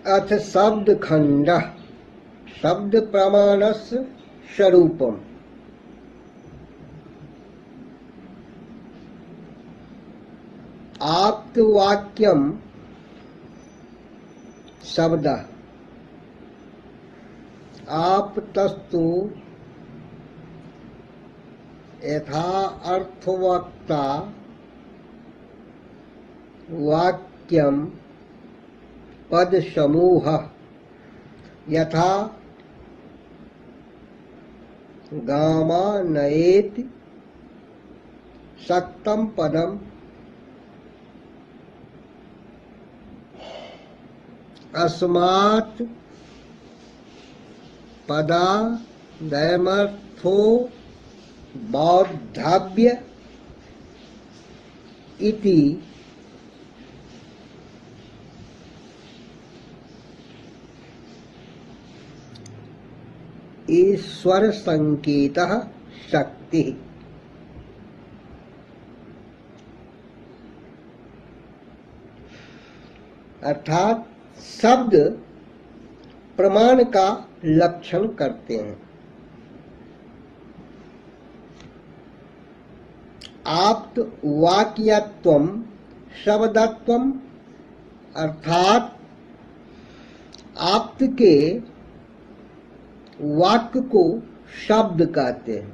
अथ शब्द खंड शब्द प्रमाणस्य स्वरूपम। आप्तवाक्यम शब्द आप्तस्तु यथा अर्थवक्ता वाक्यम पद समूह यथा गामा नयेति सक्तम पदम अस्मात् पदा दयमर्थो बौद्धव्य इति ईश्वर संकेतः शक्ति। अर्थात शब्द प्रमाण का लक्षण करते हैं। आप्त वाक्यत्वम शब्दत्वम अर्थात आप्त के वाक्य को शब्द कहते हैं।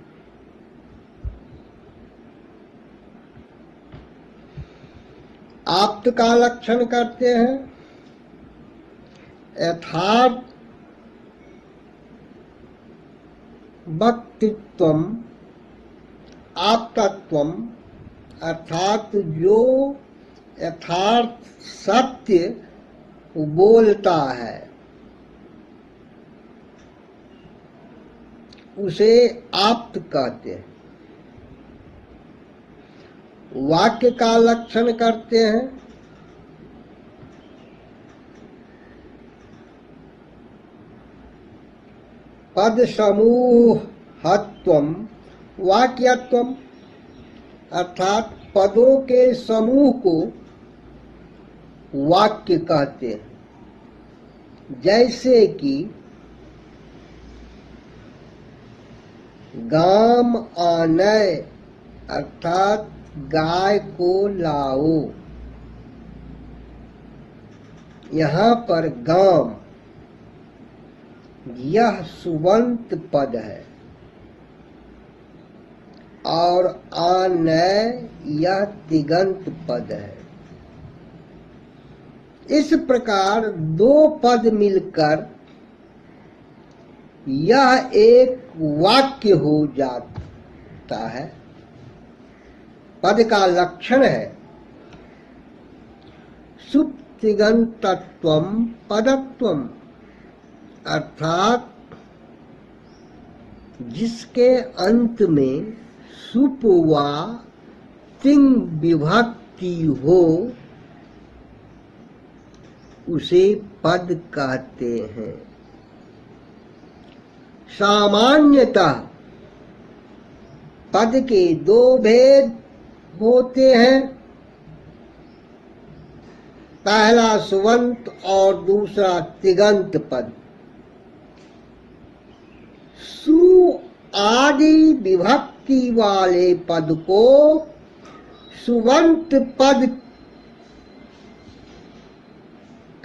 आप्त का लक्षण करते हैं यथार्थ वक्तृत्वम आप्तत्वम अर्थात जो यथार्थ सत्य बोलता है उसे आप्त कहते हैं। वाक्य का लक्षण करते हैं पद समूहत्वम वाक्यत्वम अर्थात पदों के समूह को वाक्य कहते हैं। जैसे कि गाम आनय अर्थात गाय को लाओ। यहाँ पर गाम यह सुबंत पद है और आनय यह तिगंत पद है। इस प्रकार दो पद मिलकर यह एक वाक्य हो जाता है। पद का लक्षण है सुप्तिगंतत्वम पदत्वम अर्थात जिसके अंत में सुप वा तिंग विभक्ति हो उसे पद कहते हैं। सामान्यतः पद के दो भेद होते हैं, पहला सुबंत और दूसरा तिगंत पद। सु आदि विभक्ति वाले पद को सुबंत पद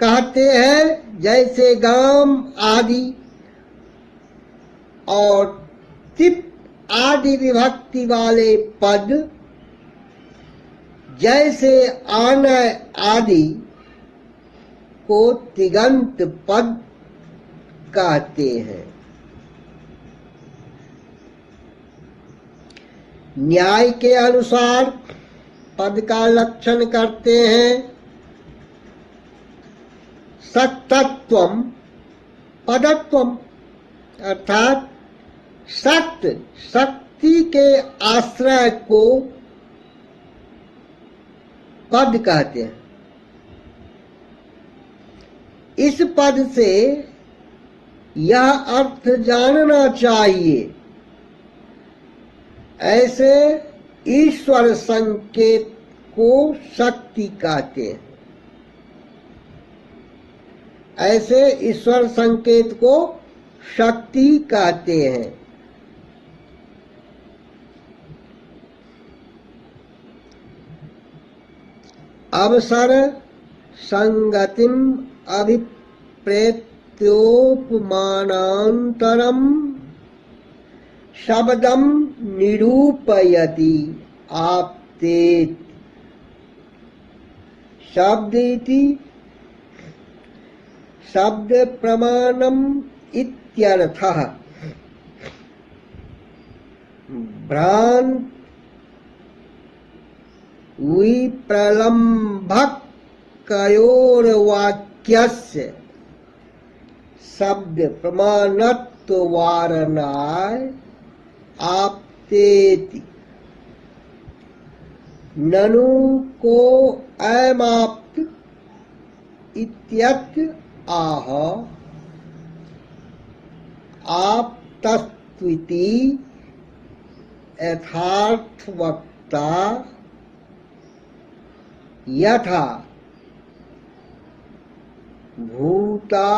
कहते हैं, जैसे गाम आदि, और तिप आदि विभक्ति वाले पद जैसे आनय आदि को तिगंत पद कहते हैं। न्याय के अनुसार पद का लक्षण करते हैं सत्तत्वम पदत्वम अर्थात सत्य शक्ति के आश्रय को पद कहते हैं। इस पद से यह अर्थ जानना चाहिए ऐसे ईश्वर संकेत को शक्ति कहते हैं। ऐसे ईश्वर संकेत को शक्ति कहते हैं। अवसर संगतिम अभिप्रेत्योपमानान्तरम शब्दम निरूपयति आप्तेत। शब्द इति शब्द प्रमाणम इत्यर्थः। भ्रांत विप्रलम्भकयोर्वाक्यस्य शब्द प्रमाणत्व वारणाय आप्तेति। ननु को अयमाप्त इत्यत्र आह। आप्तस्त्विति यथार्थवक्ता यथा भूता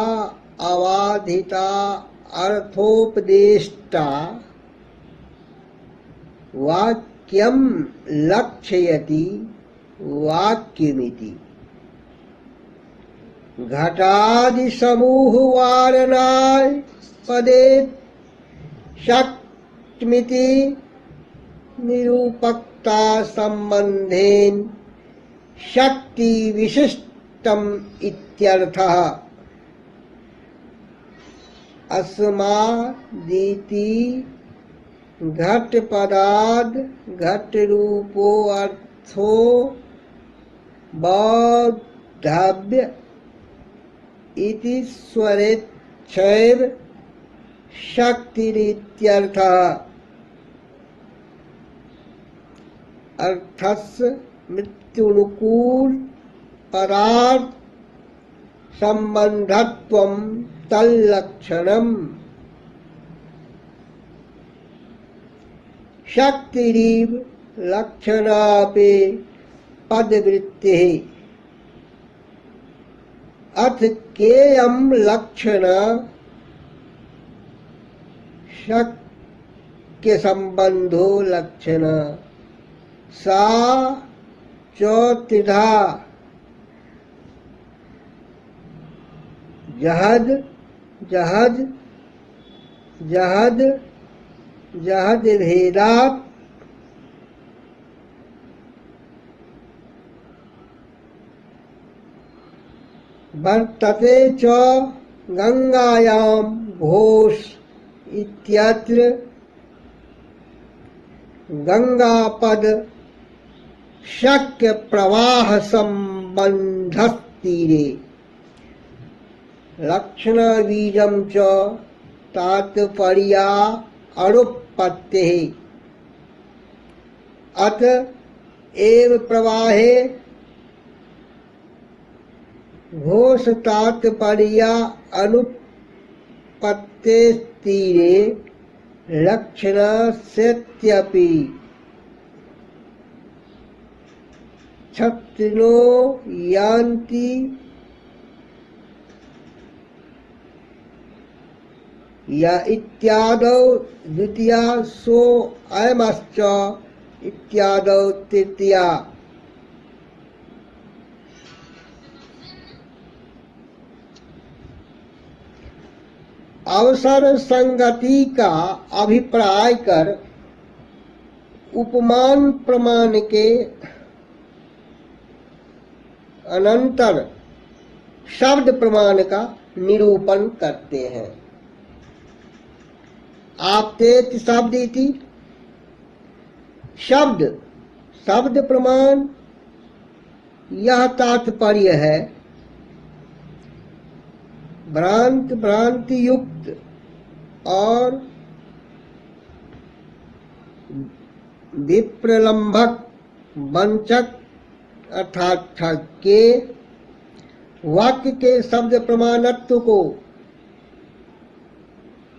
अबाधिता अर्थोपदेष्टा वाक्यम लक्षयति वाक्यमिति। घटादि समूह वारणाय पदे शक्तिमिति निरूपकता संबंधेन शक्ति विशिष्टम इत्यर्थः। अस्मादिति घट पदार्थ घट रूपो अर्थो बोद्धव्य इति स्वरेच्छैव शक्तिरित्यर्थः। अर्थस्य मृत्युनुकूल पदार्थ संबंधत्वं तल्लक्षणम्। शक्तिरीव लक्षणापि पदवृत्तिः। अथ केयं लक्षण शक्य संबंधो लक्षण। सा चौत्रिधा जहद जहद जहद जहद भेदात् वर्तते च गंगायां घोष इत्यत्र गंगापद शक्य प्रवाह संबंधस्तीरे। लक्षण बीजम च तात्पर्या अनुपत्तिः। अत एव प्रवाहे घोष तात्पर्या अनुपत्तेस्तीरे लक्षणस्यत्यपि। छत्रिनो यान्ति या इत्यादौ द्वितीया सो अयमश्च इत्यादौ तृतीया। अवसर संगति का अभिप्राय कर उपमान प्रमाण के अनंतर शब्द प्रमाण का निरूपण करते हैं। आप्तेति शब्द इति शब्द शब्द प्रमाण यह तात्पर्य है भ्रांत भ्रांति युक्त और विप्रलंभक वंचक अर्थात ठग के वाक्य के शब्द प्रमाणत्व को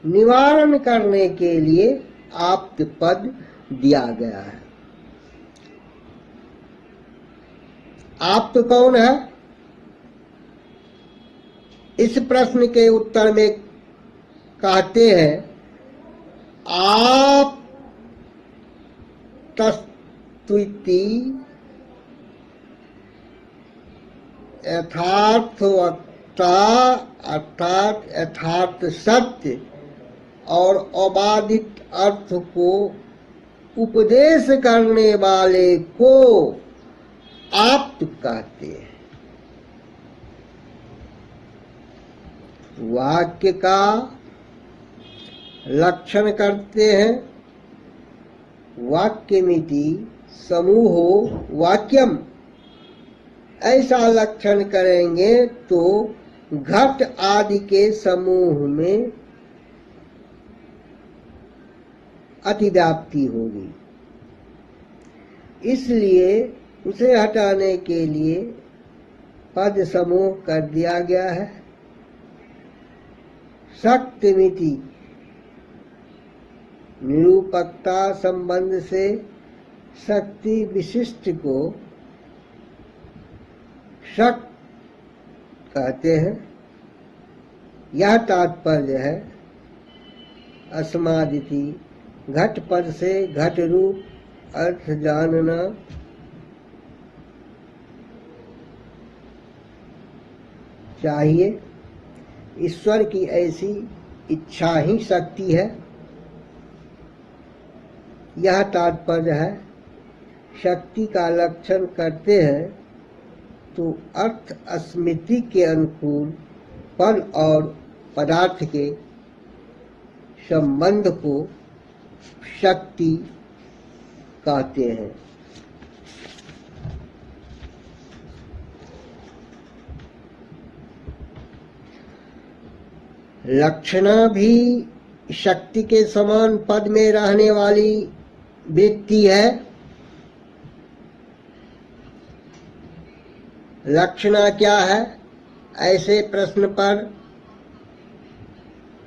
निवारण करने के लिए आप्त पद दिया गया है। आप्त कौन है? इस प्रश्न के उत्तर में कहते हैं, आप तस्तुति यथार्थवत्ता अर्थात यथार्थ सत्य और अबाधित अर्थ को उपदेश करने वाले को आप्त कहते हैं। वाक्य का लक्षण करते हैं। वाक्यमिति समूहो वाक्यम, ऐसा लक्षण करेंगे तो घट आदि के समूह में अतिव्याप्ति होगी, इसलिए उसे हटाने के लिए पद समूह कर दिया गया है। शक्तिमिति निरूपकता संबंध से शक्ति विशिष्ट को शक कहते हैं। यह तात्पर्य है अस्मादिति घट पद से घट रूप अर्थ जानना चाहिए। ईश्वर की ऐसी इच्छा ही शक्ति है, यह तात्पर्य है। शक्ति का लक्षण करते हैं तो अर्थ स्मृति के अनुकूल पद और पदार्थ के संबंध को शक्ति कहते हैं। लक्षणा भी शक्ति के समान पद में रहने वाली वृत्ति है। लक्षणा क्या है? ऐसे प्रश्न पर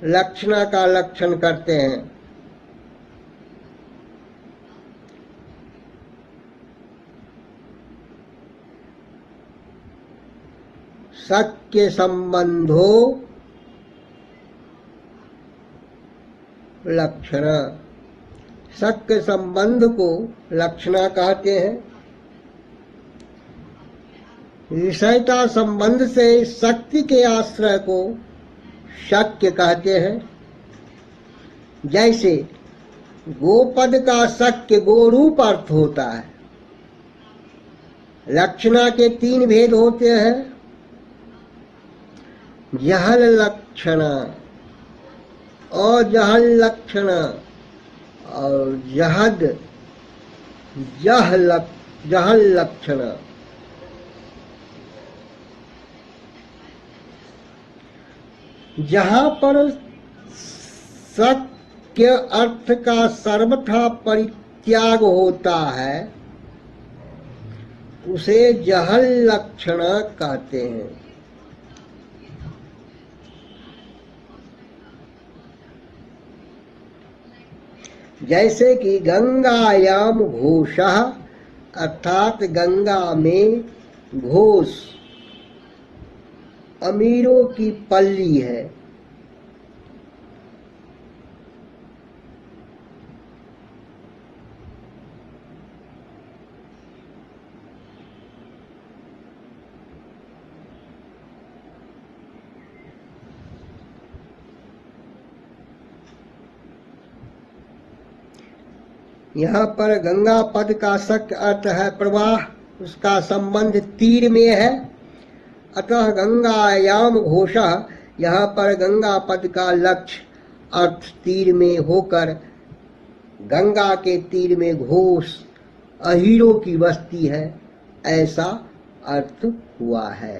लक्षणा का लक्षण करते हैं। शक्य संबंधो लक्षणा, शक्य संबंध को लक्षणा कहते हैं। विषयता संबंध से शक्ति के आश्रय को शक्य कहते हैं। जैसे गोपद का शक्य गोरूप अर्थ होता है। लक्षणा के तीन भेद होते हैं। जहल लक्षणा, अजहल लक्षणा और जहल लक्षणा। जहाँ पर शक्य अर्थ का सर्वथा परित्याग होता है उसे जहल लक्षणा कहते हैं। जैसे कि गंगायाम घोषः अर्थात गंगा में घोष अमीरों की पल्ली है। यहाँ पर गंगा पद का शक्य अर्थ है प्रवाह, उसका संबंध तीर में है। अतः गंगायाम घोषः, यहाँ पर गंगा पद का लक्ष्य अर्थ तीर में होकर गंगा के तीर में घोष अहीरों की बस्ती है, ऐसा अर्थ हुआ है।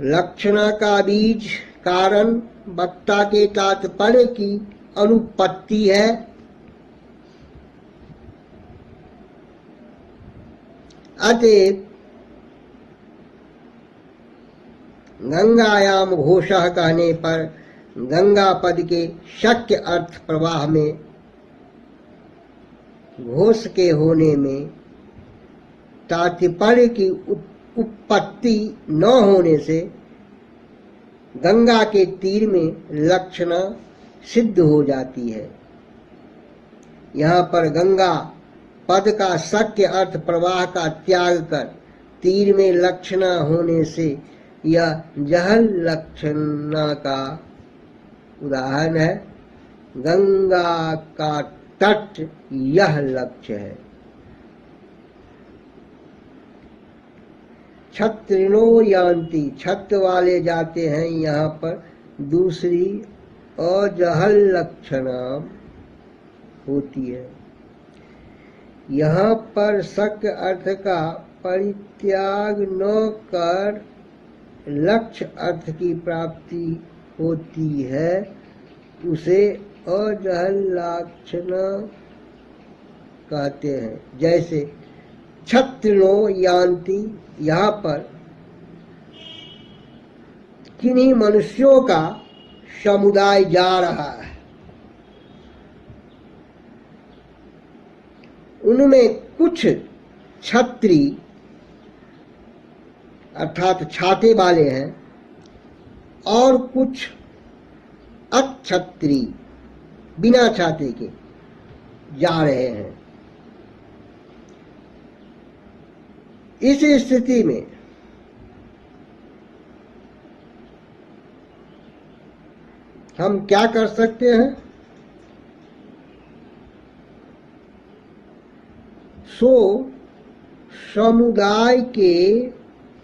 लक्षणा का बीज कारण वक्ता के तात्पर्य की अनुपत्ति है। अतएव गंगायाम घोषः कहने पर गंगा पद के शक्य अर्थ प्रवाह में घोष के होने में तात्पर्य की उत्पत्ति न होने से गंगा के तीर में लक्षणा सिद्ध हो जाती है। यहाँ पर गंगा पद का शक्य अर्थ प्रवाह का त्याग कर तीर में लक्षणा होने से यह जहल लक्षणा का उदाहरण है। गंगा का तट यह लक्ष्य है। छत्रिणो यान्ति, छत्र वाले जाते हैं। यहाँ पर दूसरी अजहल लक्षणा होती है। यहाँ पर शक्य अर्थ का परित्याग न कर लक्ष्य अर्थ की प्राप्ति होती है, उसे अजहल लक्षणा कहते हैं। जैसे छत्रिणो यान्ति, यहाँ पर किन्हीं मनुष्यों का समुदाय जा रहा है, उनमें कुछ छत्री अर्थात छाते वाले हैं और कुछ अछत्री बिना छाते के जा रहे हैं। इस स्थिति में हम क्या कर सकते हैं? सो समुदाय के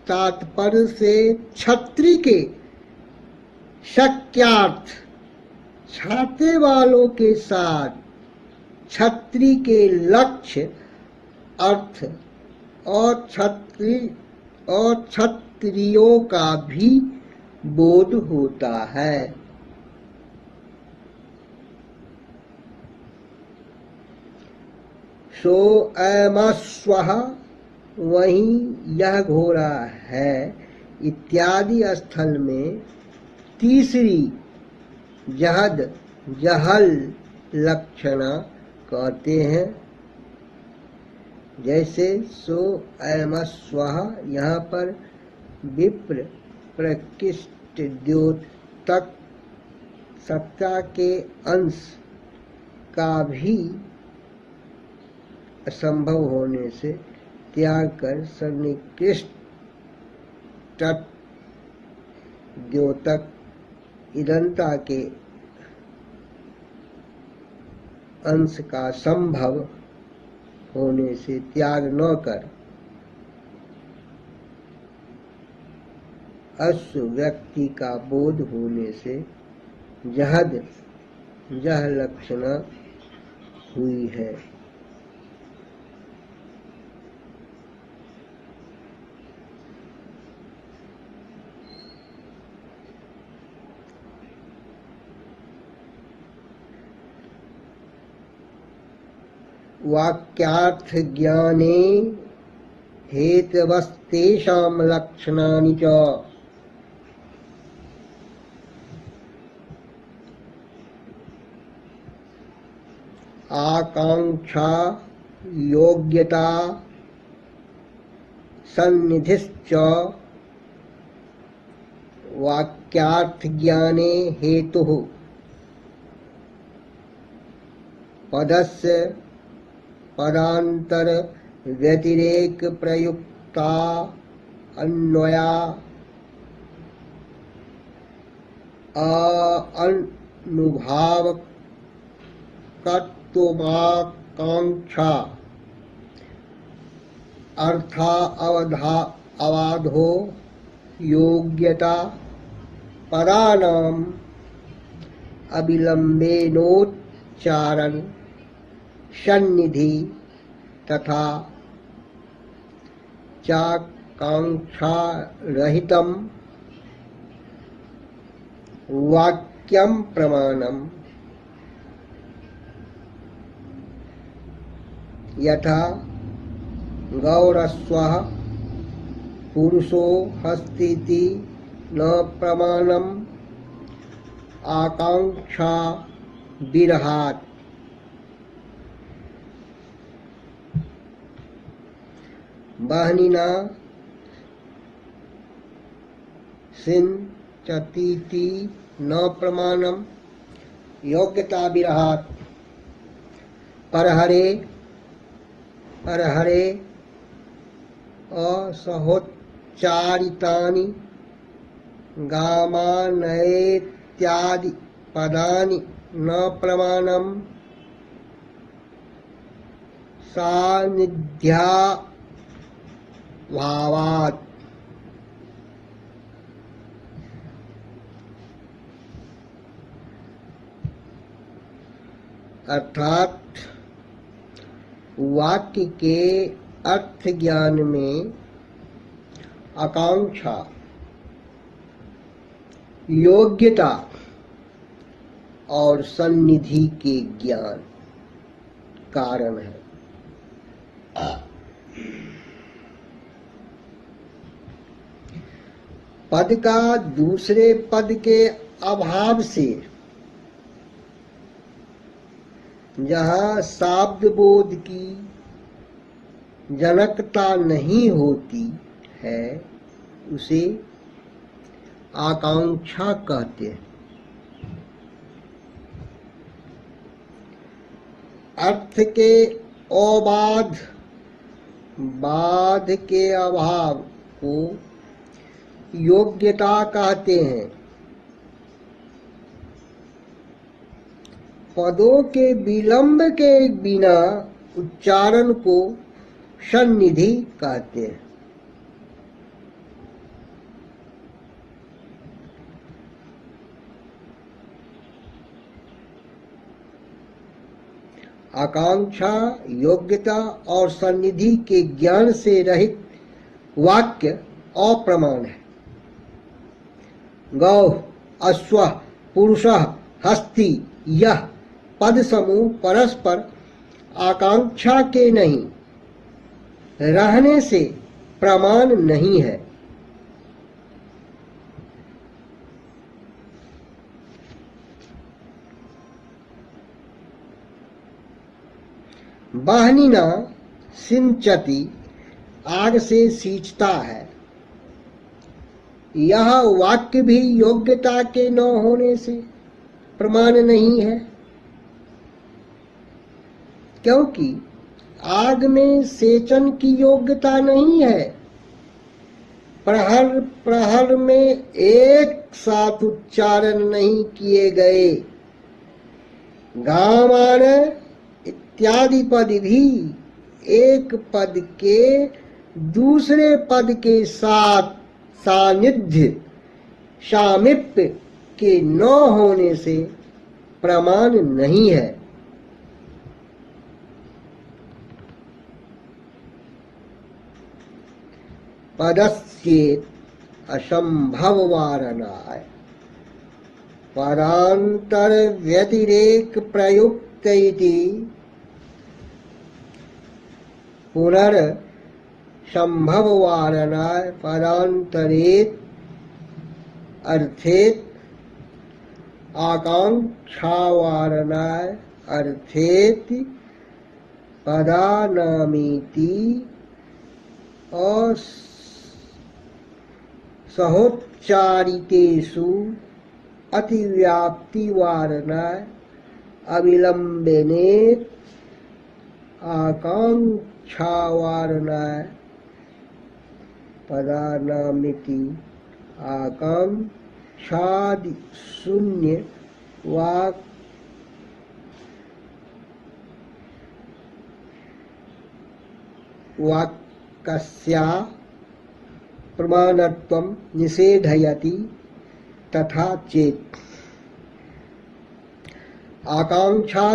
तात्पर्य से छत्री के शक्यार्थ छाते वालों के साथ छत्री के लक्ष्य अर्थ और क्षत्रियों का भी बोध होता है। सो अयमस्वः, वहीं यह घोड़ा है इत्यादि स्थल में तीसरी जहद जहल लक्षणा कहते हैं। जैसे सो अयमस्वः, यहाँ पर विप्र प्रकृष्ट द्योतक सत्ता के अंश का भी असंभव होने से त्याग कर सन्निकृष्ट द्योतक इदंता के अंश का संभव होने से त्याग न कर अश्व व्यक्ति का बोध होने से जहद जह लक्षणा हुई है। वाक्यार्थ ज्ञाने हेतवस्तेषां लक्षणानि च आकांक्षा योग्यता सन्निधिश्च वाक्यार्थ ज्ञाने हेतुः पदस्य पदांतर व्यतिरेक प्रयुक्ता अन्वया अनुभावकत्वमाकांक्षा अर्था अवाधो योग्यता पदानाम अविलंबेनोच्चारण सन्निधि तथा चाकांक्षा रहितम वाक्यम प्रमाणम यथा गौरस्वः पुरुषो हस्तीति न प्रमाणम आकांक्षा विरहात् बहनिना सिंचतीति न प्रमाणम योग्यता विरहात् परहरे असहोच्चारितानि गामानयेत्यादि पदानि न प्रमाणम सान्निध्याभावात्। अर्थात वाक्य के अर्थ ज्ञान में आकांक्षा योग्यता और सन्निधि के ज्ञान कारण है। पद का दूसरे पद के अभाव से जहाँ शाब्द बोध की जनकता नहीं होती है उसे आकांक्षा कहते हैं। अर्थ के अबाध बाध के अभाव को योग्यता कहते हैं। पदों के विलंब के बिना उच्चारण को सन्निधि कहते हैं। आकांक्षा योग्यता और सन्निधि के ज्ञान से रहित वाक्य अप्रमाण है। गौ अश्व पुरुषः हस्ती यह पद समूह परस्पर आकांक्षा के नहीं रहने से प्रमाण नहीं है। बहनीना सिंचती आग से सींचता है। यह वाक्य भी योग्यता के न होने से प्रमाण नहीं है, क्योंकि आग में सेचन की योग्यता नहीं है। प्रहर प्रहर में एक साथ उच्चारण नहीं किए गए। गामान इत्यादि पद भी एक पद के दूसरे पद के साथ सानिध्य सामीप्य के न होने से प्रमाण नहीं है। पदस्येत असंभववारणाय परांतर व्यतिरेक प्रयुक्त इति पुनर् संभववारणाय परांतरेत अर्थेत आकांक्षावारणाय अर्थेत पदानामीति सहोच्चारितेषु अतिव्याप्तिवारणाय अविलंबनेत आकांक्षावारणाय पदानामिति आकांक्षादि शून्य वाक्यस्या प्रमाणत्वं निषेधयति। तथा चेत आकांक्षा